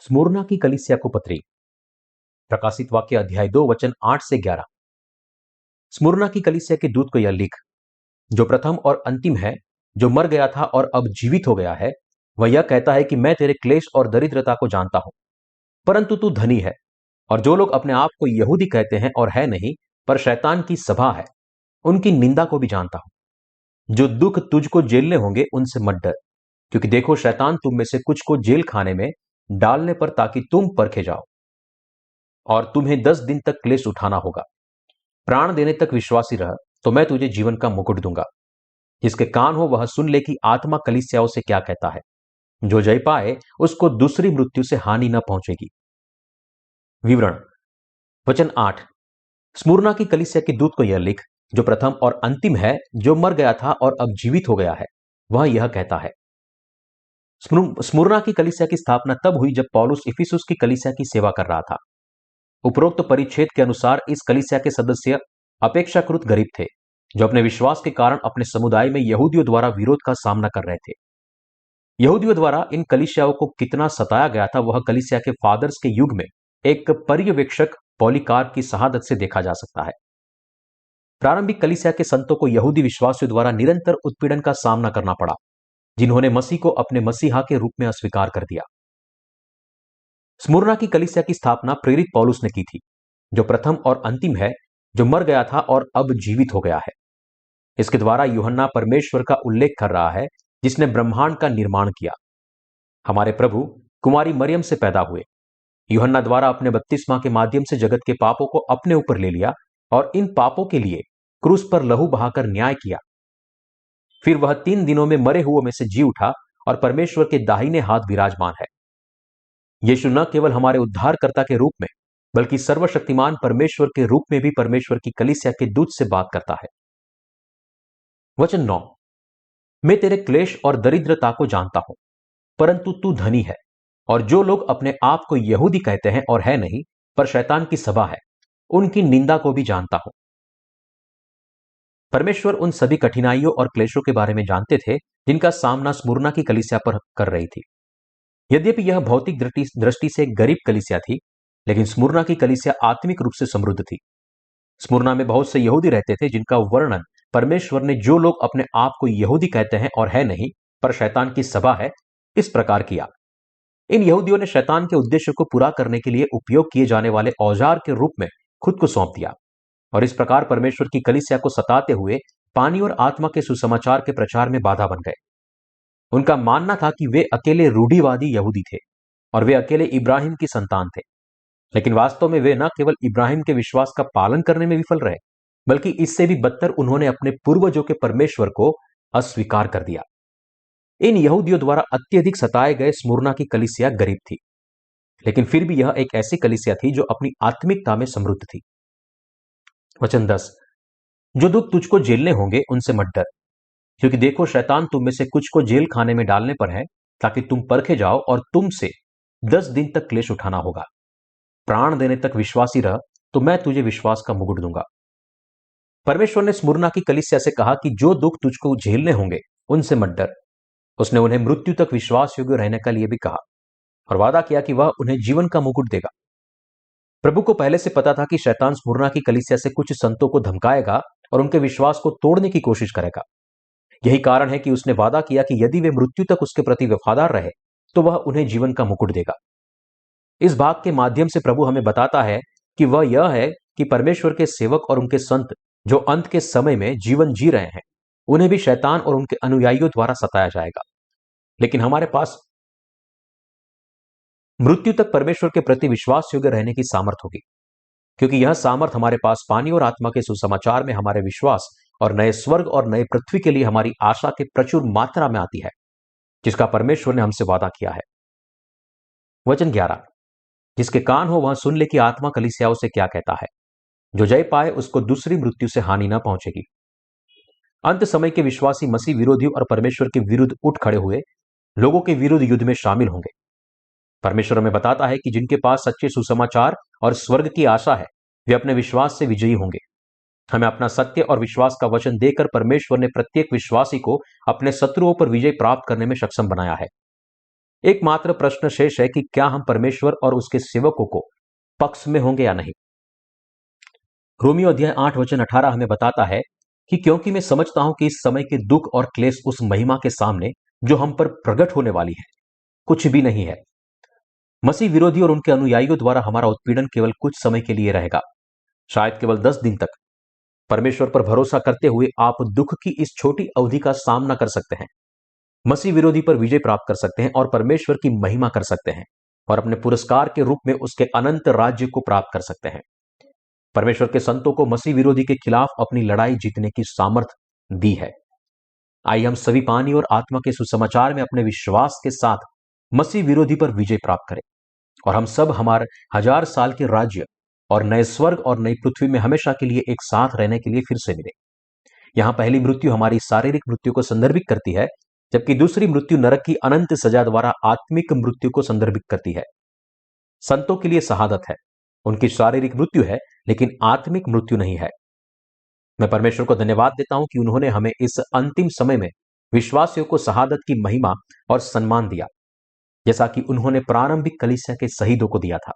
Smyrna की कलीसिया को पत्री। प्रकाशित वाक्य अध्याय 2 वचन 8 से 11। स्मुरना की कलीसिया के दूत को यह लिख, जो प्रथम और अंतिम है, जो मर गया था और अब जीवित हो गया है, वह यह कहता है कि मैं तेरे क्लेश और दरिद्रता को जानता हूं, परंतु तू धनी है, और जो लोग अपने आप को यहूदी कहते हैं और है नहीं, पर शैतान की सभा है, उनकी निंदा को भी जानता हूं। जो दुख तुझको झेलने होंगे उनसे मत डर, क्योंकि देखो शैतान तुम में से कुछ को जेल खाने में डालने पर ताकि तुम परखे जाओ, और तुम्हें 10 दिन तक क्लेश उठाना होगा। प्राण देने तक विश्वासी रह, तो मैं तुझे जीवन का मुकुट दूंगा। जिसके कान हो वह सुन ले कि आत्मा कलीसियाओं से क्या कहता है। जो जय पाए उसको दूसरी मृत्यु से हानि न पहुंचेगी। विवरण। वचन 8। स्मुरना की कलीसिया के दूत को यह लिख, जो प्रथम और अंतिम है, जो मर गया था और अब जीवित हो गया है, वह यह कहता है। स्मुरना की कलीसिया की स्थापना तब हुई जब पौलुस इफिसुस की कलीसिया की सेवा कर रहा था। उपरोक्त परिच्छेद के अनुसार इस कलीसिया के सदस्य अपेक्षाकृत गरीब थे, जो अपने विश्वास के कारण अपने समुदाय में यहूदियों द्वारा विरोध का सामना कर रहे थे। यहूदियों द्वारा इन कलीसियाओं को कितना सताया गया था, वह कलीसिया के फादर्स के युग में एक पर्यवेक्षक पॉलीकार्प की शहादत से देखा जा सकता है। प्रारंभिक कलीसिया के संतों को यहूदी विश्वासियों द्वारा निरंतर उत्पीड़न का सामना करना पड़ा, जिन्होंने मसीह को अपने मसीहा के रूप में अस्वीकार कर दिया। स्मुरना की कलीसिया की स्थापना प्रेरित पौलुस ने की थी, जो प्रथम और अंतिम है, जो मर गया था और अब जीवित हो गया है। इसके द्वारा यूहन्ना परमेश्वर का उल्लेख कर रहा है, जिसने ब्रह्मांड का निर्माण किया। हमारे प्रभु कुमारी मरियम से पैदा हुए, यूहन्ना द्वारा अपने बपतिस्मा के माध्यम से जगत के पापों को अपने ऊपर ले लिया और इन पापों के लिए क्रूस पर लहू बहाकर न्याय किया। फिर वह 3 दिनों में मरे हुओं में से जी उठा और परमेश्वर के दाहिने हाथ विराजमान है। यीशु न केवल हमारे उद्धारकर्ता के रूप में, बल्कि सर्वशक्तिमान परमेश्वर के रूप में भी परमेश्वर की कलीसिया के दूत से बात करता है। वचन 9। मैं तेरे क्लेश और दरिद्रता को जानता हूं, परंतु तू धनी है, और जो लोग अपने आप को यहूदी कहते हैं और है नहीं, पर शैतान की सभा है, उनकी निंदा को भी जानता हूं। परमेश्वर उन सभी कठिनाइयों और क्लेशों के बारे में जानते थे, जिनका सामना स्मुरना की कलीसिया पर कर रही थी। यद्यपि यह भौतिक दृष्टि से एक गरीब कलीसिया थी, लेकिन स्मुरना की कलीसिया आत्मिक रूप से समृद्ध थी। स्मुरना में बहुत से यहूदी रहते थे, जिनका वर्णन परमेश्वर ने जो लोग अपने आप को यहूदी कहते हैं और है नहीं, पर शैतान की सभा है, इस प्रकार किया। इन यहूदियों ने शैतान के उद्देश्य को पूरा करने के लिए उपयोग किए जाने वाले औजार के रूप में खुद को सौंप दिया, और इस प्रकार परमेश्वर की कलीसिया को सताते हुए पानी और आत्मा के सुसमाचार के प्रचार में बाधा बन गए। उनका मानना था कि वे अकेले रूढ़िवादी यहूदी थे और वे अकेले इब्राहिम की संतान थे, लेकिन वास्तव में वे न केवल इब्राहिम के विश्वास का पालन करने में विफल रहे, बल्कि इससे भी बदतर उन्होंने अपने पूर्वजों के परमेश्वर को अस्वीकार कर दिया। इन यहूदियों द्वारा अत्यधिक सताए गए स्मुरना की कलीसिया गरीब थी, लेकिन फिर भी यह एक ऐसी कलीसिया थी जो अपनी आत्मिकता में समृद्ध थी। वचन 10। जो दुख तुझको झेलने होंगे उनसे मत डर, क्योंकि देखो शैतान तुम में से कुछ को जेल खाने में डालने पर है, ताकि तुम परखे जाओ, और तुमसे 10 दिन तक क्लेश उठाना होगा। प्राण देने तक विश्वासी रह, तो मैं तुझे विश्वास का मुकुट दूंगा। परमेश्वर ने स्मुरना की कलीसिया से कहा कि जो दुख तुझको झेलने होंगे उनसे मत डर। उसने उन्हें मृत्यु तक विश्वास योग्य रहने का लिए भी कहा, और वादा किया कि वह उन्हें जीवन का मुकुट देगा। प्रभु को पहले से पता था कि शैतान स्मुरना की कलीसिया से कुछ संतों को धमकाएगा और उनके विश्वास को तोड़ने की कोशिश करेगा। यही कारण है कि उसने वादा किया कि यदि वे मृत्यु तक उसके प्रति वफादार रहे, तो वह उन्हें जीवन का मुकुट देगा। इस भाग के माध्यम से प्रभु हमें बताता है कि वह यह है कि परमेश्वर के सेवक और उनके संत जो अंत के समय में जीवन जी रहे हैं, उन्हें भी शैतान और उनके अनुयायियों द्वारा सताया जाएगा, लेकिन हमारे पास मृत्यु तक परमेश्वर के प्रति विश्वास योग्य रहने की सामर्थ होगी, क्योंकि यह सामर्थ हमारे पास पानी और आत्मा के सुसमाचार में हमारे विश्वास और नए स्वर्ग और नए पृथ्वी के लिए हमारी आशा के प्रचुर मात्रा में आती है, जिसका परमेश्वर ने हमसे वादा किया है। वचन 11। जिसके कान हो वह सुन ले कि आत्मा कलीसियाओं से क्या कहता है। जो जय पाए उसको दूसरी मृत्यु से हानि न पहुंचेगी। अंत समय के विश्वासी मसीह विरोधियों और परमेश्वर के विरुद्ध उठ खड़े हुए लोगों के विरुद्ध युद्ध में शामिल होंगे। परमेश्वर हमें बताता है कि जिनके पास सच्चे सुसमाचार और स्वर्ग की आशा है, वे अपने विश्वास से विजयी होंगे। हमें अपना सत्य और विश्वास का वचन देकर परमेश्वर ने प्रत्येक विश्वासी को अपने शत्रुओं पर विजय प्राप्त करने में सक्षम बनाया है। एकमात्र प्रश्न शेष है कि क्या हम परमेश्वर और उसके सेवकों को पक्ष में होंगे या नहीं। रोमियो अध्याय 8 वचन 18 हमें बताता है कि क्योंकि मैं समझता हूं कि इस समय के दुख और क्लेश उस महिमा के सामने जो हम पर प्रकट होने वाली है कुछ भी नहीं है। मसीह विरोधी और उनके अनुयायियों द्वारा हमारा उत्पीड़न केवल कुछ समय के लिए रहेगा, शायद केवल 10 दिन तक। परमेश्वर पर भरोसा करते हुए आप दुख की इस छोटी अवधि का सामना कर सकते हैं, मसीह विरोधी पर विजय प्राप्त कर सकते हैं और परमेश्वर की महिमा कर सकते हैं और अपने पुरस्कार के रूप में उसके अनंत राज्य को प्राप्त कर सकते हैं। परमेश्वर के संतों को मसीह विरोधी के खिलाफ अपनी लड़ाई जीतने की सामर्थ्य दी है। आइए हम सभी पानी और आत्मा के सुसमाचार में अपने विश्वास के साथ मसीह विरोधी पर विजय प्राप्त करें और हम सब हमारे 1000 साल के राज्य और नए स्वर्ग और नई पृथ्वी में हमेशा के लिए एक साथ रहने के लिए फिर से मिले। यहां पहली मृत्यु हमारी शारीरिक मृत्यु को संदर्भित करती है, जबकि दूसरी मृत्यु नरक की अनंत सजा द्वारा आत्मिक मृत्यु को संदर्भित करती है। संतों के लिए शहादत है, उनकी शारीरिक मृत्यु है लेकिन आत्मिक मृत्यु नहीं है। मैं परमेश्वर को धन्यवाद देता हूं कि उन्होंने हमें इस अंतिम समय में विश्वासियों को शहादत की महिमा और सम्मान दिया, जैसा कि उन्होंने प्रारंभिक कलीसिया के शहीदों को दिया था।